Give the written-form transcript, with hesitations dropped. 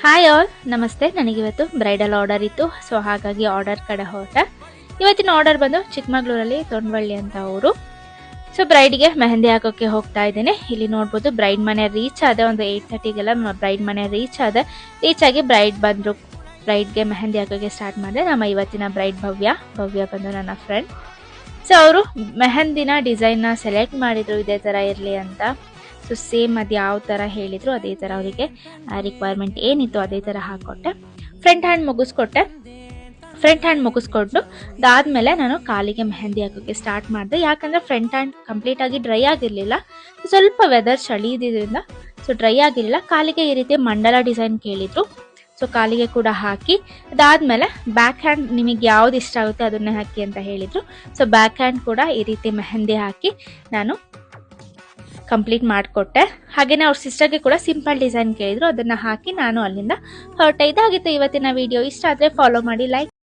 Hi all, ನಮಸ್ತೆ. ನನಗಿವತ್ತು bridal order ಇತ್ತು, so ಹಾಗಾಗಿ ಆರ್ಡರ್ ಕಡೆ ಹೊರಟೆ. ಇವತ್ತಿನ ಆರ್ಡರ್ ಬಂದು ಚಿಕ್ಕಮಗಳೂರಲ್ಲಿ ತೊಂಡವಳ್ಳಿ ಅಂತ ಅವರು. ಸೊ ಬ್ರೈಡ್ಗೆ ಮೆಹಂದಿ ಹಾಕೋಕ್ಕೆ ಹೋಗ್ತಾ ಇದ್ದೇನೆ. ಇಲ್ಲಿ ನೋಡ್ಬೋದು ಬ್ರೈಡ್ ಮನೆ ರೀಚ್ ಆದ, ಒಂದು 8:30ಗೆಲ್ಲ ಬ್ರೈಡ್ ಮನೆ ರೀಚ್ ಆಗಿ ಬ್ರೈಡ್ ಬಂದರು. ಬ್ರೈಡ್ಗೆ ಮೆಹಂದಿ ಹಾಕೋಕ್ಕೆ ಸ್ಟಾರ್ಟ್ ಮಾಡಿದೆ. ನಮ್ಮ ಇವತ್ತಿನ ಬ್ರೈಡ್ ಭವ್ಯ ಬಂದು ನನ್ನ ಫ್ರೆಂಡ್. ಸೊ ಅವರು ಮೆಹಂದಿನ ಡಿಸೈನ್ನ ಸೆಲೆಕ್ಟ್ ಮಾಡಿದರು ಇದೇ ಥರ ಇರಲಿ ಅಂತ. ಸೊ ಸೇಮ್ ಅದು ಯಾವ ಥರ ಹೇಳಿದ್ರು ಅದೇ ಥರ ಅವರಿಗೆ ರಿಕ್ವೈರ್ಮೆಂಟ್ ಏನಿತ್ತು ಅದೇ ಥರ ಹಾಕ್ಕೊಟ್ಟೆ. ಫ್ರಂಟ್ ಹ್ಯಾಂಡ್ ಮುಗಿಸ್ಕೊಂಡು ಅದಾದಮೇಲೆ ನಾನು ಕಾಲಿಗೆ ಮೆಹಂದಿ ಹಾಕೋಕ್ಕೆ ಸ್ಟಾರ್ಟ್ ಮಾಡಿದೆ. ಯಾಕಂದರೆ ಫ್ರಂಟ್ ಹ್ಯಾಂಡ್ ಕಂಪ್ಲೀಟಾಗಿ ಡ್ರೈ ಆಗಿರಲಿಲ್ಲ, ಸ್ವಲ್ಪ ವೆದರ್ ಚಳಿ ಇದ್ದಿದ್ದರಿಂದ ಸೊ ಡ್ರೈ ಆಗಿರಲಿಲ್ಲ. ಕಾಲಿಗೆ ಈ ರೀತಿ ಮಂಡಲ ಡಿಸೈನ್ ಕೇಳಿದರು, ಸೊ ಕಾಲಿಗೆ ಕೂಡ ಹಾಕಿ ಅದಾದಮೇಲೆ ಬ್ಯಾಕ್ ಹ್ಯಾಂಡ್ ನಿಮಗೆ ಯಾವ್ದು ಇಷ್ಟ ಆಗುತ್ತೆ ಅದನ್ನೇ ಹಾಕಿ ಅಂತ ಹೇಳಿದರು. ಸೊ ಬ್ಯಾಕ್ ಹ್ಯಾಂಡ್ ಕೂಡ ಈ ರೀತಿ ಮೆಹಂದಿ ಹಾಕಿ ನಾನು ಕಂಪ್ಲೀಟ್ ಮಾಡಿಕೊಟ್ಟೆ. ಹಾಗೆಯೇ ಅವ್ರ ಸಿಸ್ಟರ್ಗೆ ಕೂಡ ಸಿಂಪಲ್ ಡಿಸೈನ್ ಕೇಳಿದ್ರು, ಅದನ್ನು ಹಾಕಿ ನಾನು ಅಲ್ಲಿಂದ ಹೊರಟೆ. ಇದಾಗಿತ್ತು ಇವತ್ತಿನ ವಿಡಿಯೋ. ಇಷ್ಟ ಆದರೆ ಫಾಲೋ ಮಾಡಿ, ಲೈಕ್